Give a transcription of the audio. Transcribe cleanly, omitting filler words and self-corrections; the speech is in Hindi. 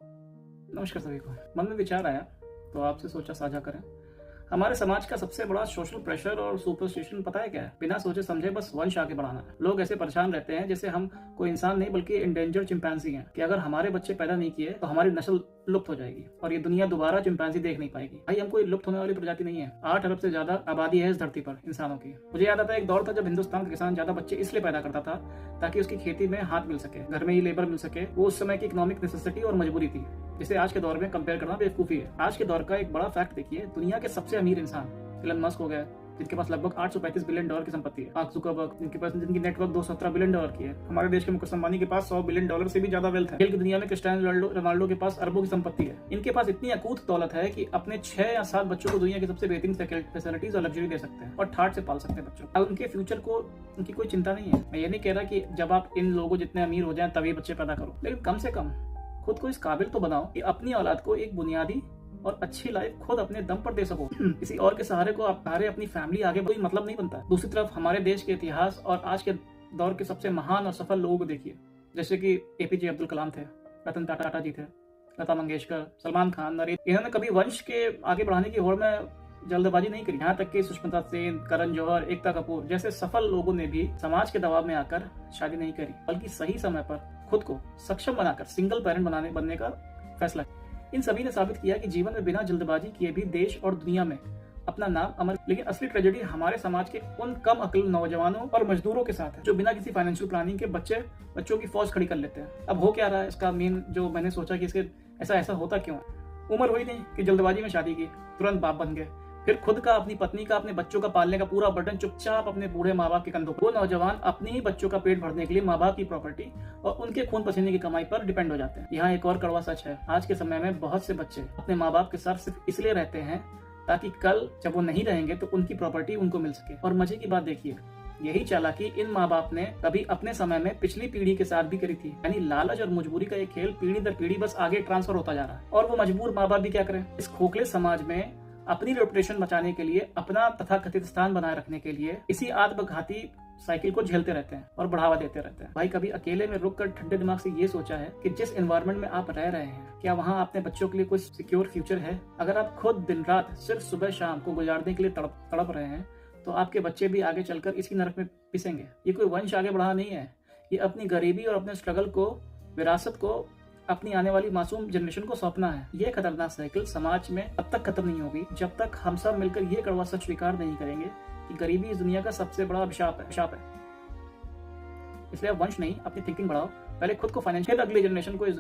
नमस्कार सभी को। मन में विचार आया तो आपसे सोचा साझा करें। हमारे समाज का सबसे बड़ा सोशल प्रेशर और सुपरस्टिशन पता है क्या है? बिना सोचे समझे बस वंश आगे बढ़ाना है। लोग ऐसे परेशान रहते हैं जैसे हम कोई इंसान नहीं बल्कि इंडेंजर्ड चिंपैंजी हैं कि अगर हमारे बच्चे पैदा नहीं किए तो हमारी नस्ल लुप्त हो जाएगी और ये दुनिया दोबारा चिंपैंजी देख नहीं पाएगी। भाई हम कोई लुप्त होने वाली प्रजाति नहीं है। 8 अरब से ज्यादा आबादी है इस धरती पर इंसानों की। मुझे याद आता है एक दौर था जब हिंदुस्तान का किसान ज्यादा बच्चे इसलिए पैदा करता था ताकि उसकी खेती में हाथ मिल सके, घर में ही लेबर मिल सके। वो उस समय की इकोनॉमिक नेसेसिटी और मजबूरी थी जिसे आज के दौर में कंपेयर करना बेवकूफी है। आज के दौर का एक बड़ा फैक्ट देखिए, दुनिया के सबसे अमीर इंसान इलन मस्क हो गया जिनके पास लगभग 835 बिलियन डॉलर की संपत्ति है। मार्क जुकरबर्ग जिनकी नेटवर्क 217 बिलियन डॉलर की है। हमारे देश के मुकेश अंबानी के पास 100 बिलियन डॉलर से भी ज्यादा वेल्थ है। खेल की दुनिया में क्रिस्टियानो रोनाल्डो के पास अरबों की संपत्ति है। इनके पास इतनी अकूत दौलत है कि अपने 6 या 7 बच्चों को दुनिया की सबसे बेहतरीन फैसिलिटीज और लग्जरी दे सकते हैं और ठाट से पाल सकते हैं बच्चों। अब उनके फ्यूचर को उनकी कोई चिंता नहीं है। मैं ये नहीं कह रहा कि जब आप इन लोगों जितने अमीर हो जाए तभी बच्चे पैदा करो, लेकिन कम से कम खुद को इस काबिल तो बनाओ कि अपनी औलाद को एक बुनियादी और अच्छी लाइफ खुद अपने दम पर दे सको। किसी और के सहारे को सहारे अपनी फैमिली आगे कोई मतलब नहीं बनता। दूसरी तरफ हमारे देश के इतिहास और आज के दौर के सबसे महान और सफल लोगों को देखिए, जैसे कि एपीजे अब्दुल कलाम थे, रतन टाटा जी थे, लता मंगेशकर, सलमान खान, नरेश। इन्होंने कभी वंश के आगे बढ़ाने की होड़ में जल्दबाजी नहीं करी। यहाँ तक कि सुष्मिता सेन, करण जौहर, एकता कपूर जैसे सफल लोगों ने भी समाज के दबाव में आकर शादी नहीं करी, बल्कि सही समय पर खुद को सक्षम बनाकर सिंगल पेरेंट बनने का फैसला। इन सभी ने साबित किया कि जीवन में बिना जल्दबाजी किए भी देश और दुनिया में अपना नाम अमर। लेकिन असली ट्रेजेडी हमारे समाज के उन कम अक्ल नौजवानों और मजदूरों के साथ है जो बिना किसी फाइनेंशियल प्लानिंग के बच्चों की फौज खड़ी कर लेते हैं। अब हो क्या रहा है, इसका मेन जो मैंने सोचा कि इसके ऐसा होता क्यों है। उम्र हुई नहीं कि जल्दबाजी में शादी की, तुरंत बाप बन गए, फिर खुद का, अपनी पत्नी का, अपने बच्चों का पालने का पूरा बर्डन चुपचाप अपने बूढ़े माँ बाप के कंधों पर। वो नौजवान अपने ही बच्चों का पेट भरने के लिए माँ बाप की प्रॉपर्टी और उनके खून पसीने की कमाई पर डिपेंड हो जाते हैं। यहाँ एक और कड़वा सच है, आज के समय में बहुत से बच्चे अपने माँ बाप के साथ सिर्फ इसलिए रहते हैं ताकि कल जब वो नहीं रहेंगे तो उनकी प्रॉपर्टी उनको मिल सके। और मजे की बात देखिए, यही चालाकी इन माँ बाप ने कभी अपने समय में पिछली पीढ़ी के साथ भी करी थी। यानी लालच और मजबूरी का ये खेल पीढ़ी दर पीढ़ी बस आगे ट्रांसफर होता जा रहा है। और वो मजबूर माँ बाप भी क्या करें, इस खोखले समाज में अपनी रेपुटेशन बचाने के लिए, अपना तथाकथित स्थान बनाए रखने के लिए इसी आत्मघाती साइकिल को झेलते रहते हैं और बढ़ावा देते रहते हैं। भाई कभी अकेले में रुक कर ठंडे दिमाग से ये सोचा है कि जिस एनवायरनमेंट में आप रह रहे हैं, क्या वहाँ अपने बच्चों के लिए कोई सिक्योर फ्यूचर है? अगर आप खुद दिन रात सिर्फ सुबह शाम को गुजारने के लिए तड़प रहे हैं तो आपके बच्चे भी आगे चलकर इसी नरक में पिसेंगे। ये कोई वंश आगे बढ़ा नहीं है, ये अपनी गरीबी और अपने स्ट्रगल को, विरासत को अपनी आने वाली मासूम जनरेशन को सौंपना है। यह खतरनाक साइकिल समाज में तब तक खत्म नहीं होगी जब तक हम सब मिलकर यह कड़वा सच स्वीकार नहीं करेंगे कि गरीबी इस दुनिया का सबसे बड़ा अभिशाप है। इसलिए आप वंश नहीं, अपनी थिंकिंग बढ़ाओ, पहले खुद को फाइनेंशियल, अगली जनरेशन को इस